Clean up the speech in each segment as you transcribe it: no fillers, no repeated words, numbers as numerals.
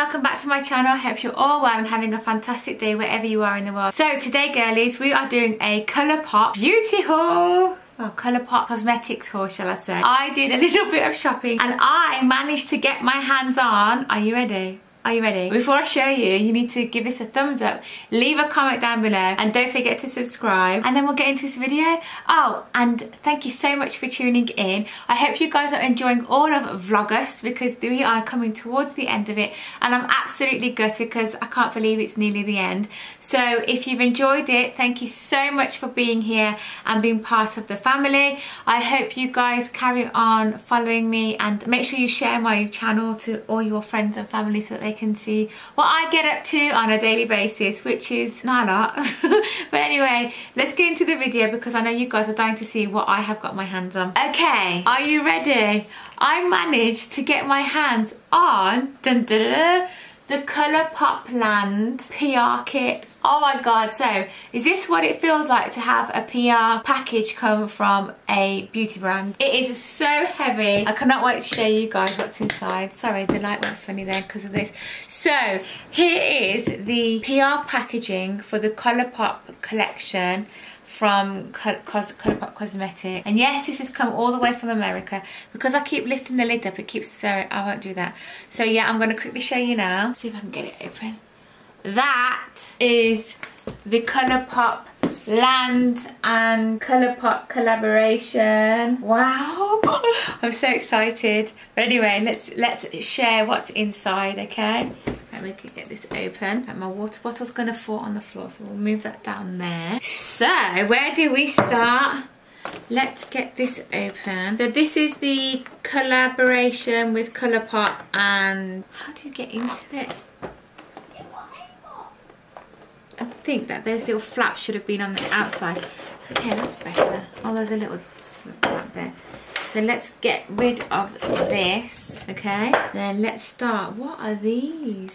welcome back to my channel. I hope you're all well and having a fantastic day wherever you are in the world. So today, girlies, we are doing a Colourpop beauty haul. Well, Colourpop cosmetics haul, shall I say. I did a little bit of shopping and I managed to get my hands on, are you ready? Are you ready? Before I show you, you need to give this a thumbs up, leave a comment down below, and don't forget to subscribe, and then we'll get into this video. Oh, and thank you so much for tuning in. I hope you guys are enjoying all of Vlogmas because we are coming towards the end of it, and I'm absolutely gutted because I can't believe it's nearly the end. So if you've enjoyed it, thank you so much for being here and being part of the family. I hope you guys carry on following me and make sure you share my channel to all your friends and family so that they can see what I get up to on a daily basis, which is not a lot. But anyway, let's get into the video because I know you guys are dying to see what I have got my hands on. Okay, are you ready? I managed to get my hands on dun, dun, dun, dun, the Colourpop Land PR kit. Oh my god, so is this what it feels like to have a PR package come from a beauty brand? It is so heavy. I cannot wait to show you guys what's inside. Sorry, the light went funny there because of this. So here is the PR packaging for the Colourpop collection from Colourpop Cosmetics. And yes, this has come all the way from America. Because I keep lifting the lid up, it keeps stirring. I won't do that. So yeah, I'm going to quickly show you now. See if I can get it open. That is the Colourpop Land and Colourpop collaboration. Wow, I'm so excited. But anyway, let's share what's inside, okay? Right, we can get this open. And my water bottle's gonna fall on the floor, so we'll move that down there. So where do we start? Let's get this open. So this is the collaboration with Colourpop, and how do you get into it? I think that those little flaps should have been on the outside. Okay, that's better. Oh, there's a little flap there. So let's get rid of this, okay? Then let's start. What are these?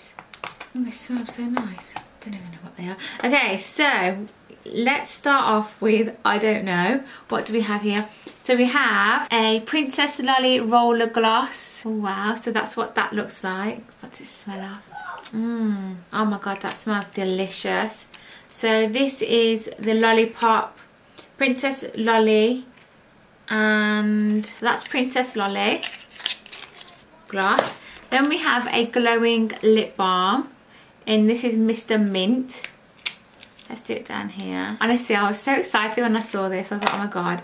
Oh, they smell so nice. Don't even know what they are. Okay, so let's start off with, I don't know. What do we have here? So we have a Princess Lolly Roller Gloss. Oh, wow, so that's what that looks like. What's it smell of? Oh my god, that smells delicious. So this is the Lollipop Princess Lolly, and that's Princess Lolly gloss. Then we have a glowing lip balm, and this is Mr. Mint. Let's do it down here. Honestly, I was so excited when I saw this. I was like, oh my god,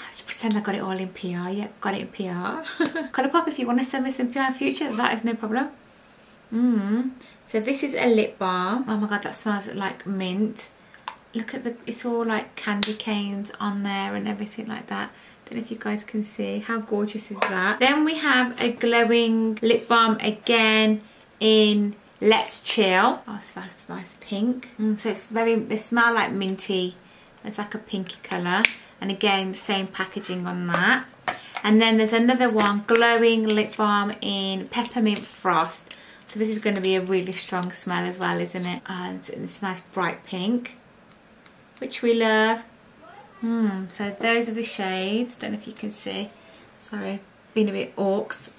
I should pretend I got it all in PR. Yeah, got it in PR. Colourpop, if you want to send me some PR in future, that is no problem. So this is a lip balm. Oh my god, that smells like mint. Look at the, it's all like candy canes on there and everything like that. Don't know if you guys can see. How gorgeous is that? Then we have a glowing lip balm again in Let's Chill. Oh, so that's nice pink. So it's very, they smell like minty. It's like a pinky colour. And again, the same packaging on that. And then there's another one, glowing lip balm in Peppermint Frost. So this is going to be a really strong smell as well, isn't it? And it's nice bright pink, which we love. So those are the shades. Don't know if you can see. Sorry, being a bit orcs.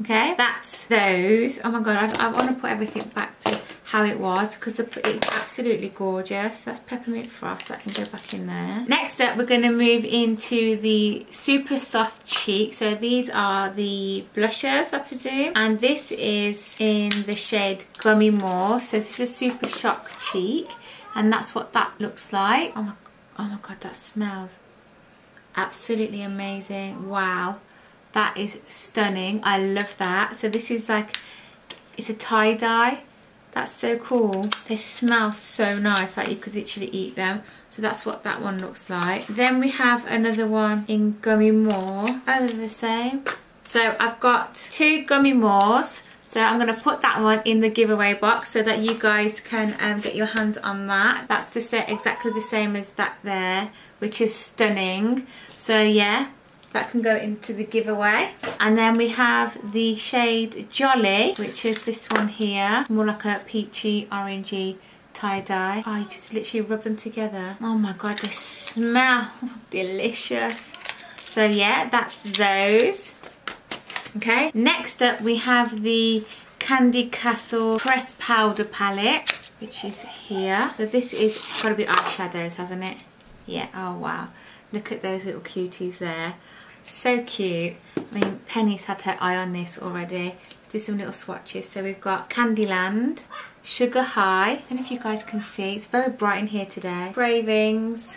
Okay, that's those. Oh my god, I want to put everything back to how it was because it's absolutely gorgeous. That's Peppermint Frost, that can go back in there. Next up, we're going to move into the Super Soft Cheek. So these are the blushers, I presume, and this is in the shade Gummy More. So this is Super Shock Cheek, and that's what that looks like. Oh my god, that smells absolutely amazing. Wow, that is stunning. I love that. So this is like, it's a tie-dye. That's so cool. They smell so nice, like you could literally eat them. So that's what that one looks like. Then we have another one in Gummy More. Oh, they're the same. So I've got two Gummy Mores. So I'm going to put that one in the giveaway box so that you guys can get your hands on that. That's exactly the same as that there, which is stunning. So yeah, that can go into the giveaway. And then we have the shade Jolly, which is this one here. More like a peachy, orangey tie-dye. Oh, you just literally rub them together. Oh my god, they smell delicious. So yeah, that's those. Okay, next up we have the Candy Castle Pressed Powder Palette, which is here. So this is gotta be eyeshadows, hasn't it? Yeah, oh wow. Look at those little cuties there. So cute. I mean, Penny's had her eye on this already. Let's do some little swatches. So we've got Candyland, Sugar High. I don't know if you guys can see. It's very bright in here today. Cravings,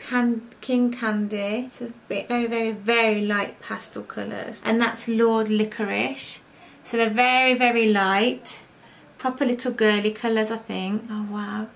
King Candy. It's a bit very, very, very light pastel colours. And that's Lord Licorice. So they're very, very light. Proper little girly colours, I think. Oh wow.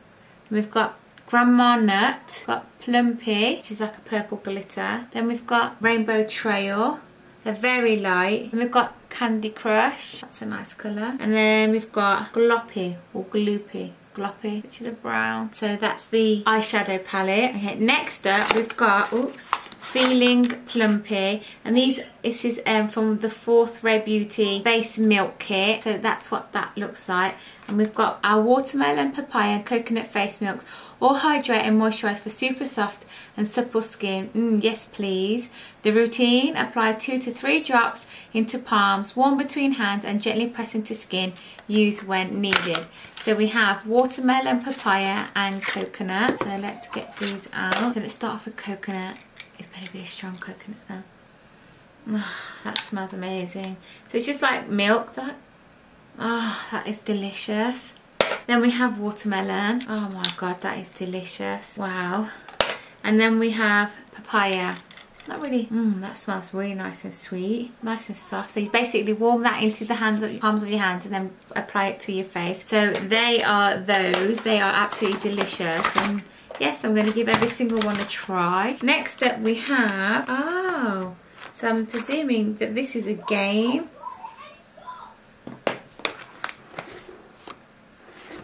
We've got Grandma Nut, got Plumpy, which is like a purple glitter. Then we've got Rainbow Trail. They're very light. And we've got Candy Crush. That's a nice colour. And then we've got Gloppy or Gloopy. Gloppy, which is a brown. So that's the eyeshadow palette. Okay, next up we've got, oops, Feeling Plumpy, and this is from the 4th Ray Beauty Base Milk Kit. So that's what that looks like. And we've got our watermelon, papaya and coconut face milks, all hydrate and moisturise for super soft and supple skin. Yes please. The routine: apply 2 to 3 drops into palms, warm between hands and gently press into skin. Use when needed. So we have watermelon, papaya and coconut. So let's get these out. So let's start off with coconut. It better be a strong coconut smell. Oh, that smells amazing. So it's just like milk. That is delicious. Then we have watermelon. Oh my god, that is delicious. Wow. And then we have papaya. Not really. That smells really nice and sweet. Nice and soft. So you basically warm that into the palms of your hands and then apply it to your face. So they are those. They are absolutely delicious. And yes, I'm going to give every single one a try. Next up we have, so I'm presuming that this is a game.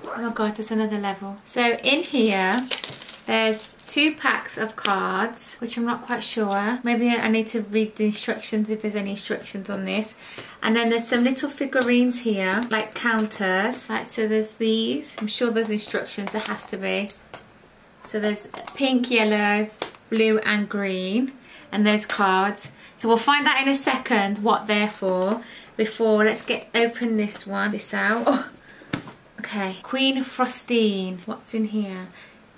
Oh my god, there's another level. So in here, there's 2 packs of cards, which I'm not quite sure. Maybe I need to read the instructions if there's any instructions on this. And then there's some little figurines here, like counters. Right, so there's these. I'm sure there's instructions, there has to be. So there's pink, yellow, blue and green, and those cards. So we'll find out in a second what they're for. Before, let's open this out. Oh, okay, Queen Frostine. What's in here?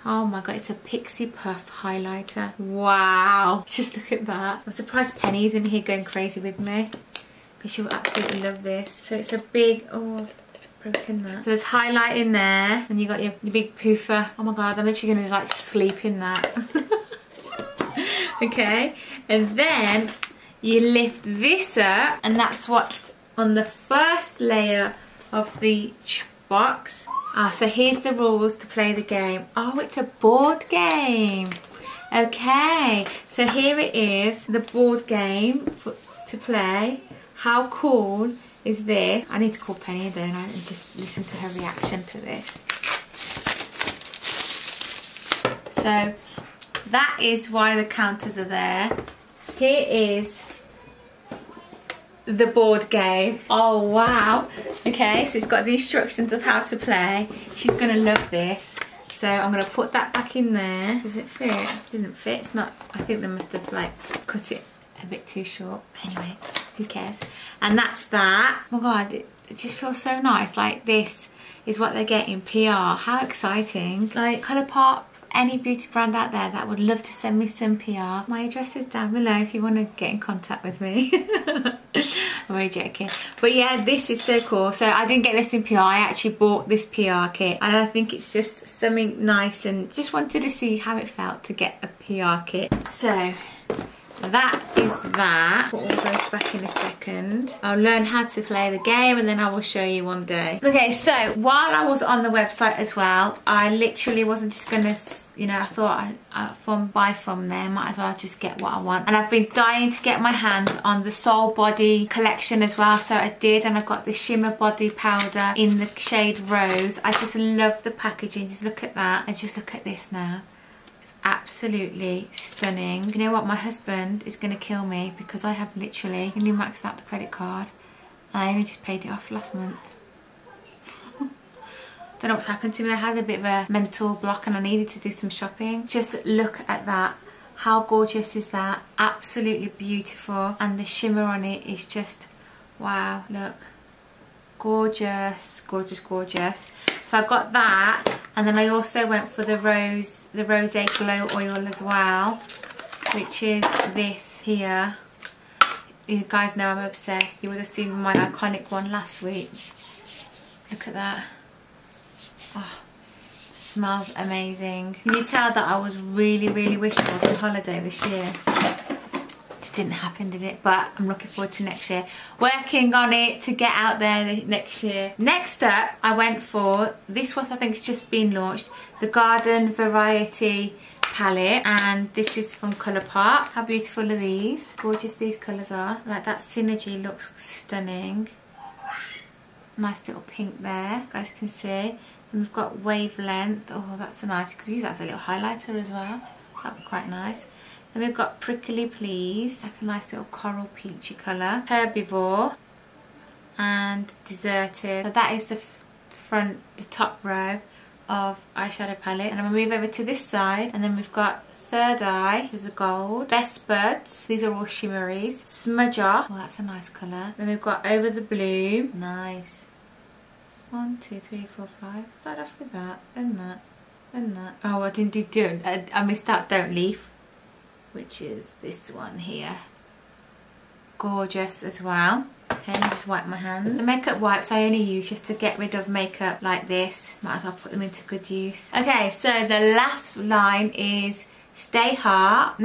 Oh my god, it's a Pixie Puff highlighter. Wow, just look at that. I'm surprised Penny's in here going crazy with me, because she'll absolutely love this. So it's a big, broken that. So there's highlight in there, and you got your big poofer. Oh my god, I'm literally gonna like sleep in that. Okay, and then you lift this up, and that's what's on the first layer of the box. So here's the rules to play the game. Oh, it's a board game. Okay, so here it is, the board game to play. How cool is this? I need to call Penny, don't I, and just listen to her reaction to this. So that is why the counters are there. Here is the board game. Oh wow. Okay, so it's got the instructions of how to play. She's gonna love this. So I'm gonna put that back in there. Does it fit? It didn't fit. It's not, I think they must have like cut it a bit too short. Anyway, who cares? And that's that. Oh my god, it just feels so nice. Like, this is what they get in PR. How exciting. Like, Colourpop, any beauty brand out there that would love to send me some PR, my address is down below if you want to get in contact with me. I'm only joking. But yeah, this is so cool. So I didn't get this in PR, I actually bought this PR kit, and I think it's just something nice, and just wanted to see how it felt to get a PR kit. So that is that. Put all those back in a second. I'll learn how to play the game and then I will show you one day. Okay, so while I was on the website as well, I literally wasn't just gonna, you know, I thought buy from there, might as well just get what I want. And I've been dying to get my hands on the Soul Body collection as well, so I did, and I got the Shimmer Body Powder in the shade Rose. I just love the packaging. Just look at that, and just look at this now. Absolutely stunning. You know what, my husband is going to kill me because I have literally only maxed out the credit card and I only just paid it off last month. Don't know what's happened to me. I had a bit of a mental block and I needed to do some shopping. Just look at that. How gorgeous is that? Absolutely beautiful, and the shimmer on it is just wow. Look, Gorgeous, gorgeous, gorgeous. So I got that, and then I also went for the Rosé Glow Oil as well, which is this here. You guys know I'm obsessed. You would have seen my iconic one last week. Look at that. Oh, smells amazing. Can you tell that I was really, really wishing I was on holiday this year? Just didn't happen, did it? But I'm looking forward to next year. Working on it to get out there next year. Next up, I went for, this one I think has just been launched, the Garden Variety palette, and this is from Colourpop. How beautiful are these? Gorgeous these colours are. Like, that synergy looks stunning. Nice little pink there, you guys can see. And we've got Wavelength. Oh, that's so nice. You could use that as a little highlighter as well. That'd be quite nice. Then we've got Prickly Please, like a nice little coral peachy colour. Herbivore and Deserted. So that is the top row of eyeshadow palette, and I'm gonna move over to this side, and then we've got Third Eye, which is a gold. Best Buds, these are all shimmeries. Smudger, oh that's a nice colour. Then we've got Over the Bloom, nice. 1, 2, 3, 4, 5. Start off with that, and that, and that. Oh, I didn't do it. I missed out Don't Leaf, which is this one here. Gorgeous as well. Okay, let me just wipe my hands. The makeup wipes I only use just to get rid of makeup like this. Might as well put them into good use. Okay, so the last line is Stay Sharp,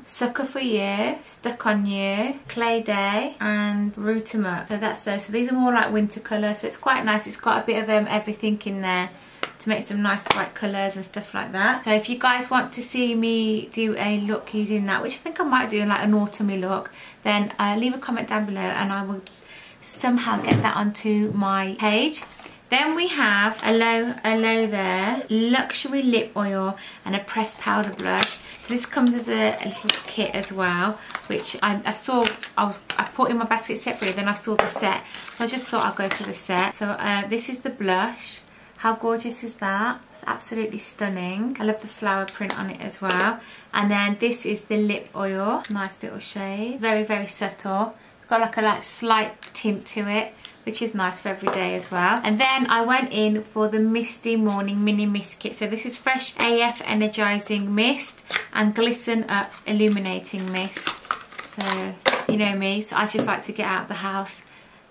Sucker for You, Stuck on You, Clay Day, and Root 'em Up. So that's those. So these are more like winter colours, so it's quite nice. It's got a bit of everything in there to make some nice bright colours and stuff like that. So if you guys want to see me do a look using that, which I think I might do, like an autumny look, then leave a comment down below and I will somehow get that onto my page. Then we have a low there, luxury lip oil and a pressed powder blush. So this comes as a little kit as well, which I put in my basket separately, then I saw the set. So I just thought I'd go for the set. So this is the blush. How gorgeous is that? It's absolutely stunning. I love the flower print on it as well. And then this is the lip oil. Nice little shade. Very, very subtle. It's got like a slight tint to it, which is nice for every day as well. And then I went in for the Misty Morning Mini Mist Kit. So this is Fresh AF Energizing Mist and Glisten Up Illuminating Mist. So, you know me, so I just like to get out of the house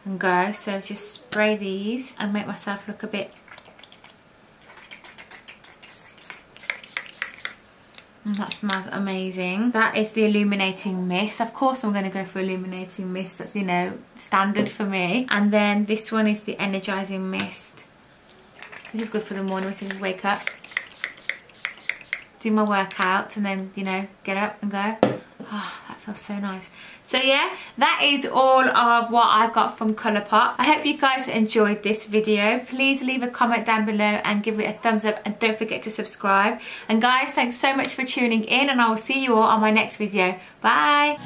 and go. So just spray these and make myself look a bit... That smells amazing. That is the illuminating mist. Of course I'm going to go for illuminating mist. That's, you know, standard for me. And then this one is the energizing mist. This is good for the morning, so just wake up, do my workout, and then, you know, get up and go. Oh, that feels so nice. So yeah, that is all of what I got from Colourpop. I hope you guys enjoyed this video. Please leave a comment down below and give it a thumbs up, and don't forget to subscribe. And guys, thanks so much for tuning in, and I will see you all on my next video. Bye.